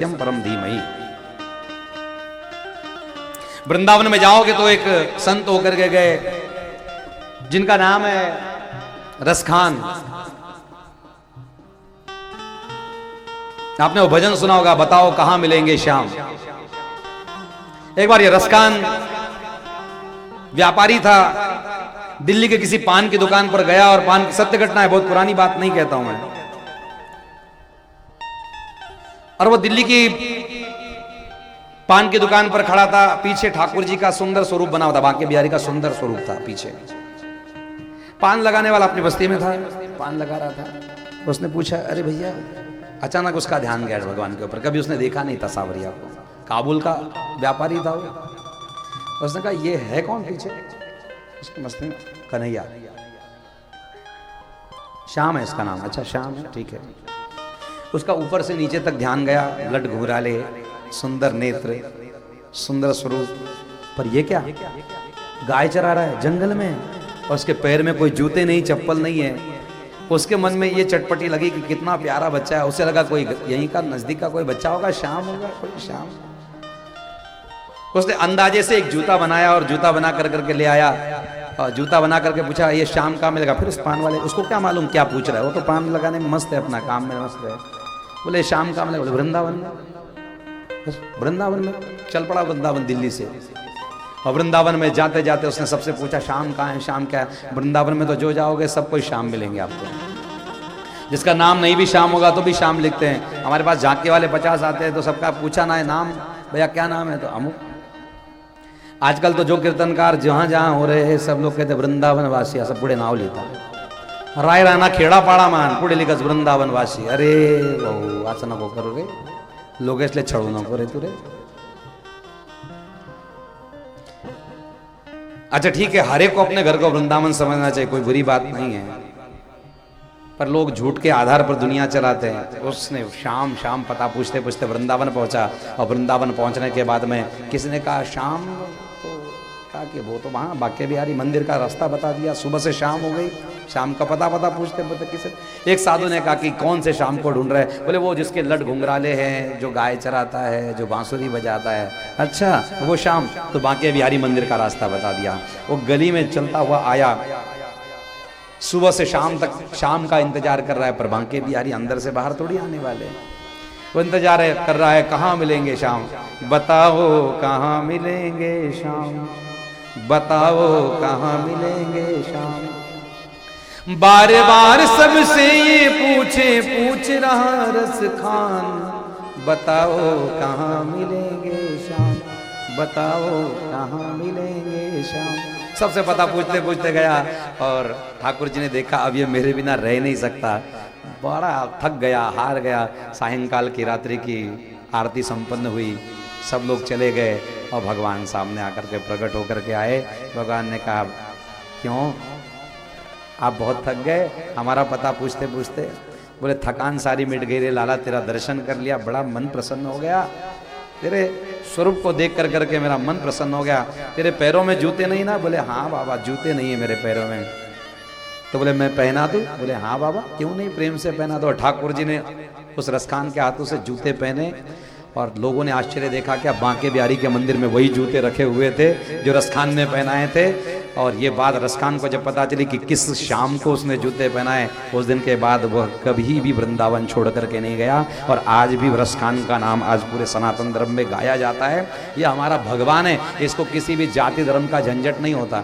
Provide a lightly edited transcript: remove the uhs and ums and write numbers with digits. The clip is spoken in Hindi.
परम धीमहि। वृंदावन में जाओगे तो एक संत होकर के गए जिनका नाम है रसखान। आपने वो भजन सुना होगा, बताओ कहां मिलेंगे श्याम। एक बार ये रसखान व्यापारी था, दिल्ली के किसी पान की दुकान पर गया और पान की सत्य घटना है, बहुत पुरानी बात नहीं कहता हूं मैं। और वो दिल्ली की पान की दुकान पर खड़ा था, पीछे ठाकुर जी का सुंदर स्वरूप बना हुआ था, बांके बिहारी का सुंदर स्वरूप था पीछे। पान लगाने वाला अपनी बस्ती में था, पान लगा रहा था। उसने पूछा, अरे भैया, अचानक उसका ध्यान गया भगवान के ऊपर। कभी उसने देखा नहीं था सावरिया को, काबुल का व्यापारी था वो। उसने कहा, ये है कौन पीछे? उसके मस्त में कन्हैया, श्याम है इसका नाम। अच्छा श्याम है, ठीक है। उसका ऊपर से नीचे तक ध्यान गया, लट घुंघराले, सुंदर नेत्र, सुंदर स्वरूप। पर ये क्या, गाय चरा रहा है जंगल में, और उसके पैर में कोई जूते नहीं, चप्पल नहीं है। उसके मन में ये चटपटी लगी कि कितना प्यारा बच्चा है। उसे लगा कोई यहीं का नजदीक का कोई बच्चा होगा, श्याम होगा, कोई श्याम। उसने अंदाजे से एक जूता बनाया और जूता बना कर करके ले आया, और जूता बना करके पूछा, ये श्याम कहाँ मिलेगा? फिर उस पान वाले, उसको क्या मालूम क्या पूछ रहा है, वो तो पान लगाने में मस्त है, अपना काम में मस्त है। बोले श्याम कहाँ मिलेगा? बोले वृंदावन में। वृंदावन में चल पड़ा, वृंदावन दिल्ली से। और वृंदावन में जाते जाते उसने सबसे पूछा, शाम कहाँ है, शाम क्या है? वृंदावन में तो जो जाओगे सब कोई शाम मिलेंगे आपको। जिसका नाम नहीं भी शाम होगा तो भी शाम लिखते हैं। हमारे पास झांके वाले 50 आते हैं तो सबका पूछा ना है नाम, भैया क्या नाम है, तो अमुक। आजकल तो जो कीर्तनकार जहां जहां हो रहे हैं सब लोग कहते वृंदावन वासी, सब पूरे नाव लेता। राय राणा खेड़ा पाड़ा मान पुढे लिखस वृंदावन वासी। अरे भाऊ असं नको करू रे, लोग इसलिए छळू नको रे तू रे। अच्छा ठीक है, हर एक को अपने घर को वृंदावन समझना चाहिए, कोई बुरी बात नहीं है। पर लोग झूठ के आधार पर दुनिया चलाते हैं। उसने शाम शाम पता पूछते पूछते वृंदावन पहुंचा, और वृंदावन पहुंचने के बाद में किसी ने कहा शाम, तो कहा कि वो तो वहाँ बांके बिहारी मंदिर का रास्ता बता दिया। सुबह से शाम हो गई, शाम का पता पूछते पूछते किसी एक साधु ने कहा कि कौन से शाम को ढूंढ रहे? बोले वो जिसके लट घुंघराले हैं, जो गाय चराता है, जो बांसुरी बजाता है। अच्छा वो शाम, तो बांके बिहारी मंदिर का रास्ता बता दिया। वो गली में चलता हुआ आया, सुबह से शाम तक शाम का इंतजार कर रहा है, पर बांके बिहारी अंदर से बाहर थोड़ी आने वाले। वो इंतजार कर रहा है, कहाँ मिलेंगे शाम, बताओ कहाँ मिलेंगे शाम, बताओ कहाँ मिलेंगे शाम। बार बार सबसे ये पूछ रहा रसखान, बताओ कहाँ मिलेंगे शाम, बताओ कहाँ मिलेंगे शाम। सबसे पता पूछते पूछते गया, और ठाकुर जी ने देखा अब ये मेरे बिना रह नहीं सकता, बड़ा थक गया, हार गया। सायंकाल की रात्रि की आरती संपन्न हुई, सब लोग चले गए, और भगवान सामने आकर के प्रकट होकर के आए। भगवान ने कहा, क्यों आप बहुत थक गए हमारा पता पूछते पूछते? बोले थकान सारी मिट गई रे लाला, तेरा दर्शन कर लिया, बड़ा मन प्रसन्न हो गया। तेरे स्वरूप को देख कर करके मेरा मन प्रसन्न हो गया। तेरे पैरों में जूते नहीं ना? बोले हाँ बाबा जूते नहीं है मेरे पैरों में। तो बोले मैं पहना दूं? बोले हाँ बाबा क्यों नहीं, प्रेम से पहना दो। ठाकुर जी ने उस रसखान के हाथों से जूते पहने, और लोगों ने आश्चर्य देखा कि बांके बिहारी के मंदिर में वही जूते रखे हुए थे जो रसखान ने पहनाए थे। और ये बात रसखान को जब पता चली कि किस शाम को उसने जूते पहनाए, उस दिन के बाद वह कभी भी वृंदावन छोड़ करके नहीं गया। और आज भी रसखान का नाम आज पूरे सनातन धर्म में गाया जाता है। ये हमारा भगवान है, इसको किसी भी जाति धर्म का झंझट नहीं होता।